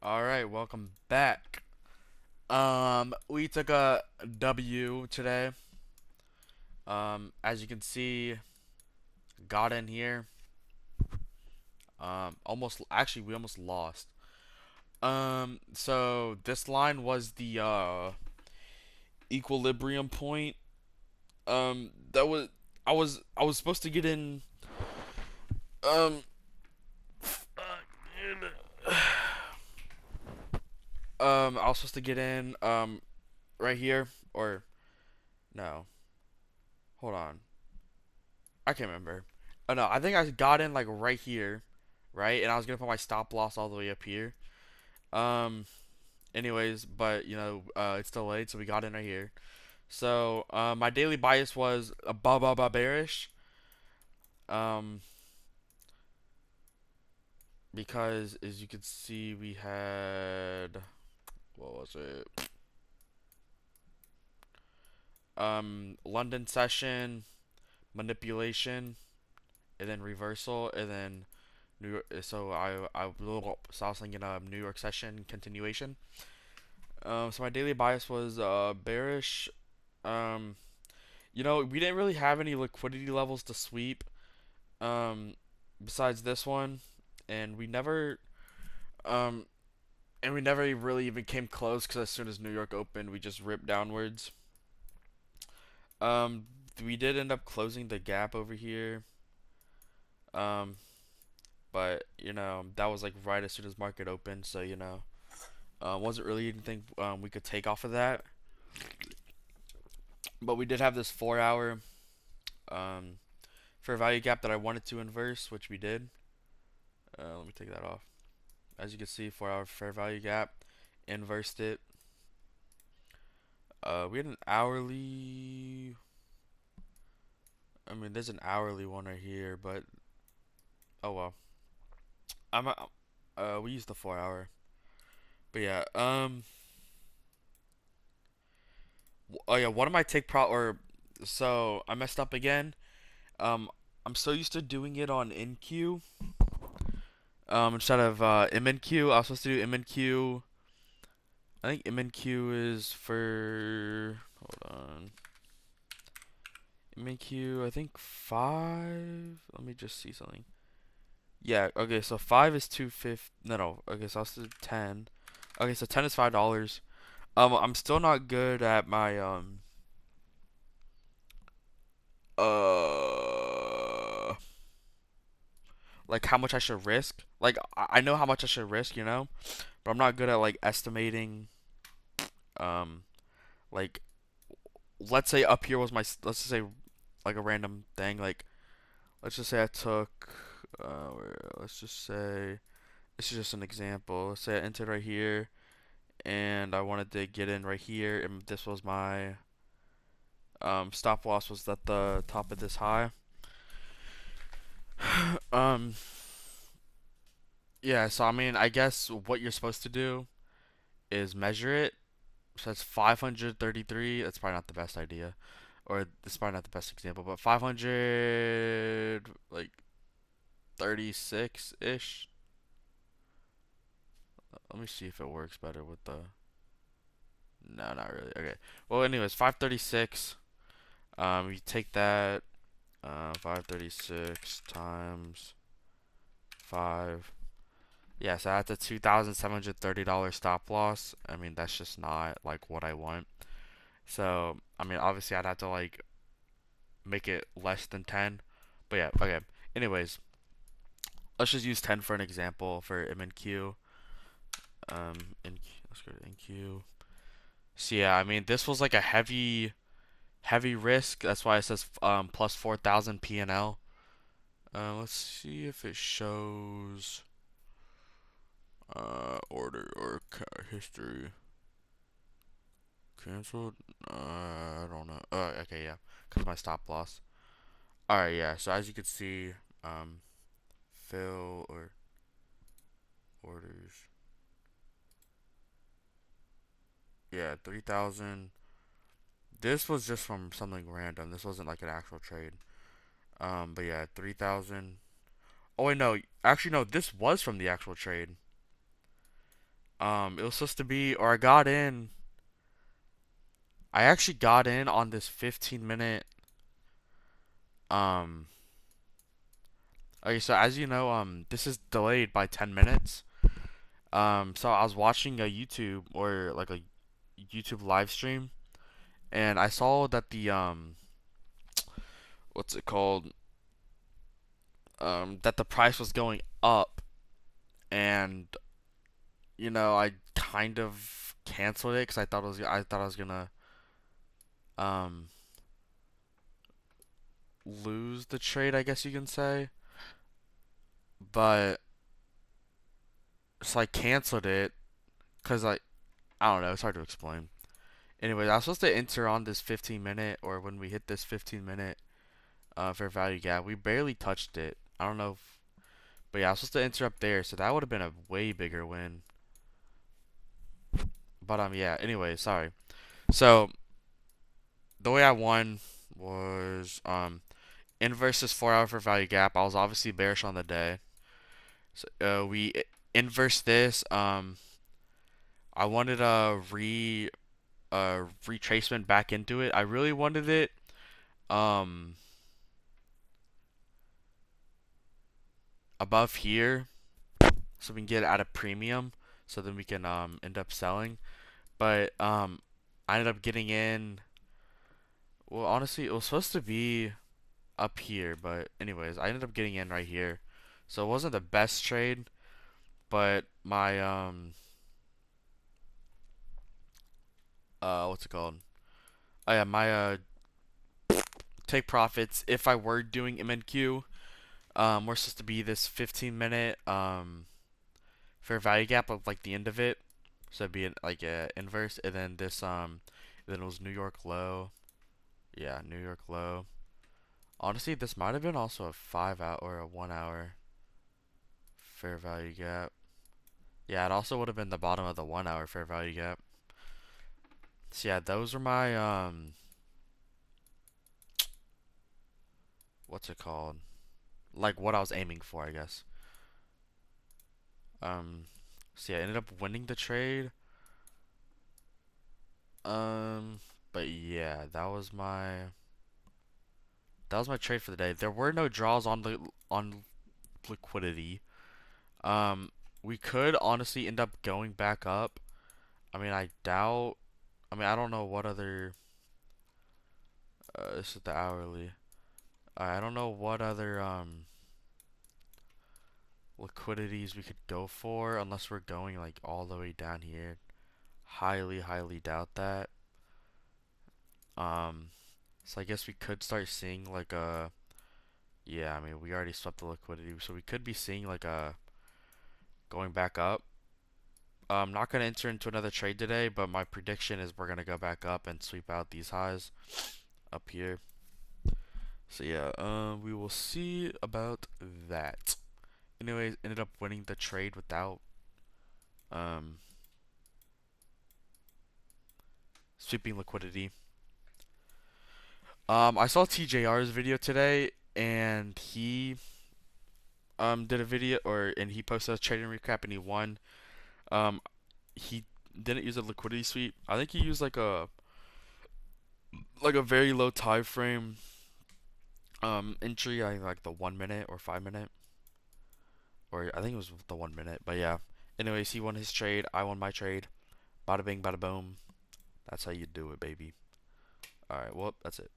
All right, welcome back. We took a W today. As you can see, got in here. Almost actually we almost lost. So this line was the equilibrium point. That was I was supposed to get in. Um, I was supposed to get in. Right here or no? Hold on. I can't remember. Oh no, I think I got in like right here, right? And I was gonna put my stop loss all the way up here. Um, anyways, but it's delayed, so we got in right here. So, my daily bias was a bearish. Um, because as you can see, we had what was it? London session, manipulation, and then reversal, and then New York. So I was thinking New York session continuation. So my daily bias was bearish. Um, we didn't really have any liquidity levels to sweep. Um, besides this one, and we never um really even came close because as soon as New York opened, we just ripped downwards. Um, we did end up closing the gap over here. Um, but that was like right as soon as market opened, so wasn't really anything we could take off of that. But we did have this 4 hour um fair value gap that I wanted to inverse, which we did. Let me take that off. As you can see, 4 hour fair value gap, inversed it. We had an hourly. I mean, there's an hourly one right here, but oh well. We used the 4 hour, but yeah. Oh yeah. One of my take pro or so I messed up again. Um, I'm so used to doing it on NQ. Instead of MNQ, I was supposed to do MNQ. I think MNQ is for. Hold on. MNQ, I think 5. Let me just see something. Yeah, okay, so 5 is 250. No, no. Okay, so I'll do 10. Okay, so 10 is $5. I'm still not good at my uh like how much I should risk. Like I know how much I should risk, but I'm not good at like estimating um like let's say up here was let's just say like a random thing like let's just say I took let's just say this is just an example. Let's say I entered right here and I wanted to get in right here and this was my stop loss was at the top of this high. um yeah, so I mean I guess what you're supposed to do is measure it. So that's 533. That's probably not the best idea. Or this is probably not the best example, but 500 like 36 ish. Let me see if it works better with the. No, not really. Okay. Well, anyways, 536. You take that. 536 times 5. Yeah, so that's a $2,730 stop loss. I mean, that's just not like what I want. So, I mean, obviously, I'd have to like make it less than 10. But yeah, okay. Anyways, let's just use 10 for an example for MNQ. Let's go to NQ. So yeah, I mean, this was like a heavy risk. That's why it says plus 4,000 PNL. Let's see if it shows order or history canceled. I don't know. Okay, yeah, cause my stop loss. All right, yeah. So as you can see, fill or orders. Yeah, 3,000. This was just from something random. This wasn't like an actual trade. But yeah, 3,000. Oh wait, no. Actually, no. This was from the actual trade. It was supposed to be, or I got in. I actually got in on this 15 minute. Um, okay, so as you know, this is delayed by 10 minutes. So I was watching a YouTube or like a YouTube live stream, and I saw that what's it called? That the price was going up, and I kind of canceled it because I thought I was gonna um lose the trade, I guess you can say. But so I canceled it because I don't know, it's hard to explain. Anyways, I was supposed to enter on this 15 minute, or when we hit this 15 minute fair value gap. We barely touched it. I don't know if, but yeah, I was supposed to enter up there, so that would have been a way bigger win. But yeah. Anyway, sorry. So the way I won was inverse this 4 hour fair value gap. I was obviously bearish on the day. So we inverse this. I wanted a retracement back into it. I really wanted it um above here so we can get it at a premium so then we can end up selling. But I ended up getting in. Well, honestly, it was supposed to be up here, but anyways, I ended up getting in right here. So it wasn't the best trade, but my what's it called? Oh yeah, my take profits if I were doing MNQ we're supposed to be this 15 minute fair value gap of like the end of it. So it'd be like a inverse, and then this then it was New York low. Yeah, New York low. Honestly, this might have been also a 5 hour or a 1 hour fair value gap. Yeah, it also would have been the bottom of the 1 hour fair value gap. So yeah, those are my what's it called? Like what I was aiming for, I guess. Um, so yeah, I ended up winning the trade. Um, but yeah, that was my trade for the day. There were no draws on the on liquidity. Um, we could honestly end up going back up. I mean, I doubt. I mean, I don't know what other. This is the hourly. I don't know what other liquidities we could go for unless we're going like all the way down here. Highly doubt that. Um, so I guess we could start seeing like a. Yeah, I mean, we already swept the liquidity, so we could be seeing like a going back up. I'm not gonna enter into another trade today, but my prediction is we're gonna go back up and sweep out these highs up here. So yeah, we will see about that. Anyways, ended up winning the trade without um sweeping liquidity. I saw TJR's video today, and he did a video, and he posted a trading recap, and he won. Um, he didn't use a liquidity sweep. I think he used like a very low time frame entry. I think like the 1 minute or 5 minute, or I think it was the 1 minute. But yeah. Anyways, he won his trade. I won my trade. Bada bing, bada boom. That's how you do it, baby. All right. Well, that's it.